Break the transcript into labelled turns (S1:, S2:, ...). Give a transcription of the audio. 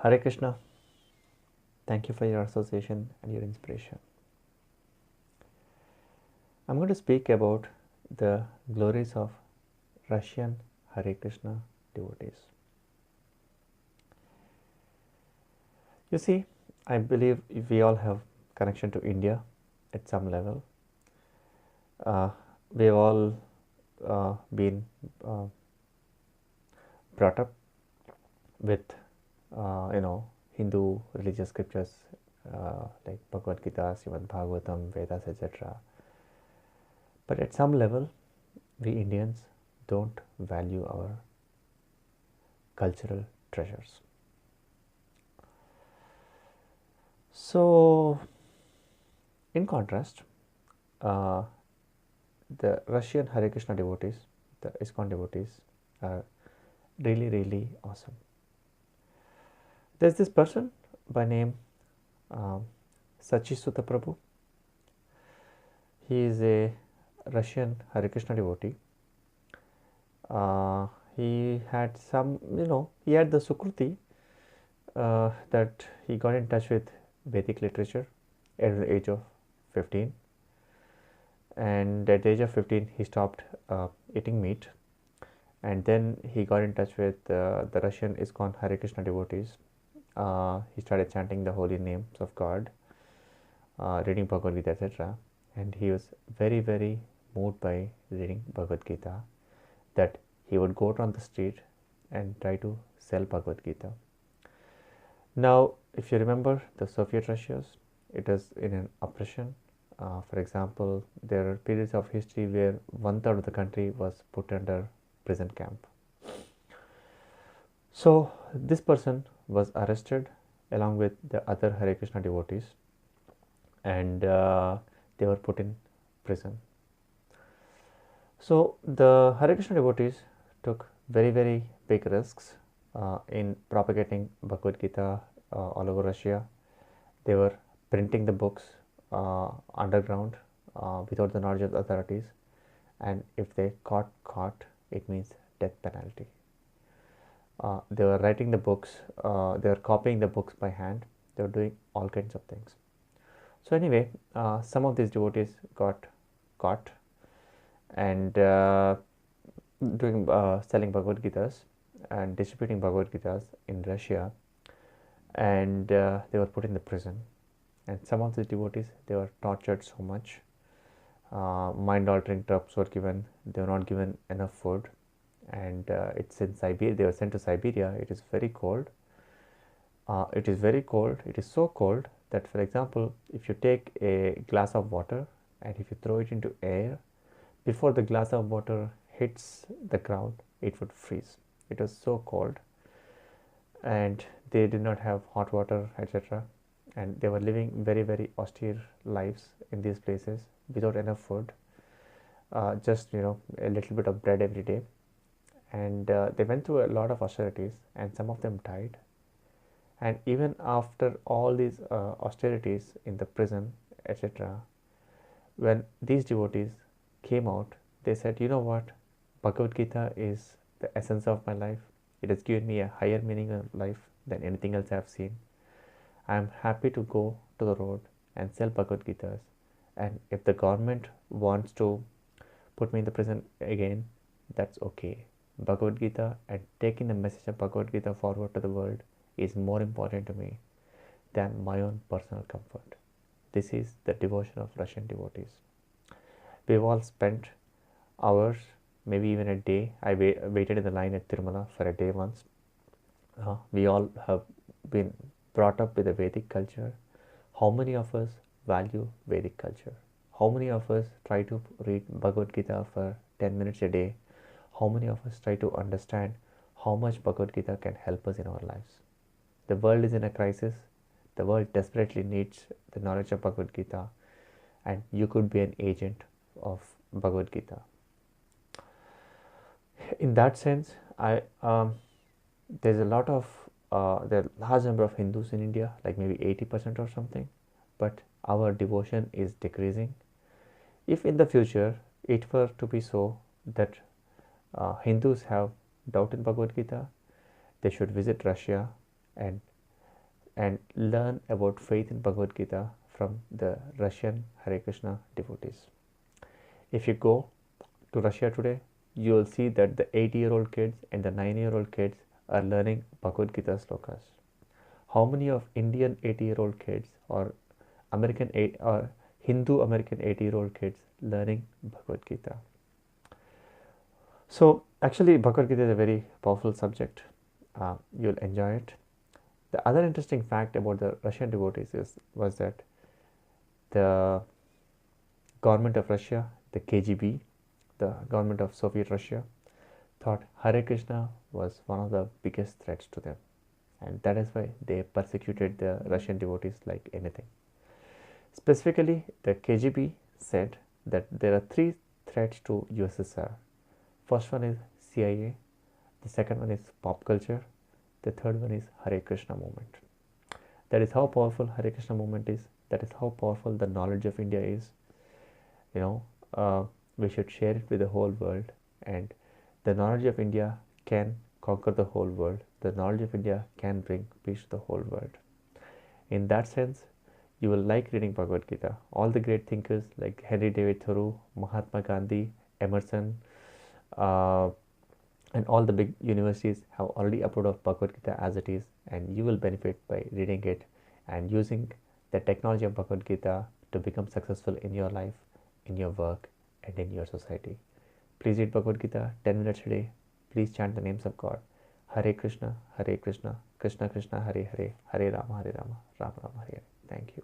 S1: Hare Krishna, thank you for your association and your inspiration. I'm going to speak about the glories of Russian Hare Krishna devotees. You see, I believe we all have connection to India at some level. We've all been brought up with, Hindu religious scriptures like Bhagavad Gita, Srimad Bhagavatam, Vedas, etc. But at some level, we Indians don't value our cultural treasures. So, in contrast, uh, the Russian Hare Krishna devotees, the ISKCON devotees, are really, really awesome. There's this person by name Sachisuta Prabhu. He is a Russian Hare Krishna devotee. He had he had the Sukruti that he got in touch with Vedic literature at the age of 15. And at the age of 15, he stopped eating meat. And then he got in touch with the Russian ISKCON Hare Krishna devotees. He started chanting the holy names of God, reading Bhagavad Gita, etc. And he was very, very moved by reading Bhagavad Gita, that he would go out on the street and try to sell Bhagavad Gita. Now, if you remember the Soviet Russias, it was in an oppression. For example, there are periods of history where 1/3 of the country was put under prison camp. So this person was arrested along with the other Hare Krishna devotees, and they were put in prison. So the Hare Krishna devotees took very, very big risks in propagating Bhagavad Gita all over Russia. They were printing the books underground without the knowledge of the authorities, and if they caught, it means death penalty. They were writing the books, they were copying the books by hand, they were doing all kinds of things. So anyway, some of these devotees got caught and doing selling Bhagavad Gitas and distributing Bhagavad Gitas in Russia, and they were put in the prison. And some of the devotees, they were tortured so much. Mind-altering drugs were given. They were not given enough food, and it's in Siberia. They were sent to Siberia. It is very cold. It is very cold. It is so cold that, for example, if you take a glass of water and if you throw it into air, before the glass of water hits the ground, it would freeze. It was so cold, and they did not have hot water, etc. And they were living very, very austere lives in these places without enough food, just a little bit of bread every day. And they went through a lot of austerities, and some of them died. And even after all these austerities in the prison, etc., when these devotees came out, they said, you know what, Bhagavad Gita is the essence of my life. It has given me a higher meaning of life than anything else I have seen. I am happy to go to the road and sell Bhagavad Gitas, and if the government wants to put me in the prison again, that's okay. Bhagavad Gita and taking the message of Bhagavad Gita forward to the world is more important to me than my own personal comfort. This is the devotion of Russian devotees. We've all spent hours, maybe even a day. I waited in the line at Tirumala for a day once. We all have been brought up with a Vedic culture. How many of us value Vedic culture? How many of us try to read Bhagavad Gita for 10 minutes a day? How many of us try to understand how much Bhagavad Gita can help us in our lives? The world is in a crisis. The world desperately needs the knowledge of Bhagavad Gita, and you could be an agent of Bhagavad Gita. In that sense, there's a lot of there are a large number of Hindus in India, like maybe 80% or something, but our devotion is decreasing. If in the future it were to be so that Hindus have doubt in Bhagavad Gita, they should visit Russia and and learn about faith in Bhagavad Gita from the Russian Hare Krishna devotees. If you go to Russia today, you will see that the 8-year-old kids and the 9-year-old kids are learning Bhagavad Gita slokas. How many of Indian 80-year-old kids or or Hindu American 80-year-old kids learning Bhagavad Gita? So actually Bhagavad Gita is a very powerful subject. You'll enjoy it. The other interesting fact about the Russian devotees was that the government of Russia, the KGB, the government of Soviet Russia, thought Hare Krishna was one of the biggest threats to them. And that is why they persecuted the Russian devotees like anything. Specifically, the KGB said that there are 3 threats to USSR. First one is CIA, the second one is pop culture, the third one is Hare Krishna movement. That is how powerful Hare Krishna movement is. That is how powerful the knowledge of India is. We should share it with the whole world, and the knowledge of India can conquer the whole world. The knowledge of India can bring peace to the whole world. In that sense, you will like reading Bhagavad Gita. All the great thinkers like Henry David Thoreau, Mahatma Gandhi, Emerson, and all the big universities have already uploaded Bhagavad Gita as it is, and you will benefit by reading it and using the technology of Bhagavad Gita to become successful in your life, in your work, and in your society. Please read Bhagavad Gita 10 minutes a day. Please chant the names of God. Hare Krishna, Krishna Krishna, Hare Hare, Hare Rama, Rama Rama, Hare Hare. Thank you.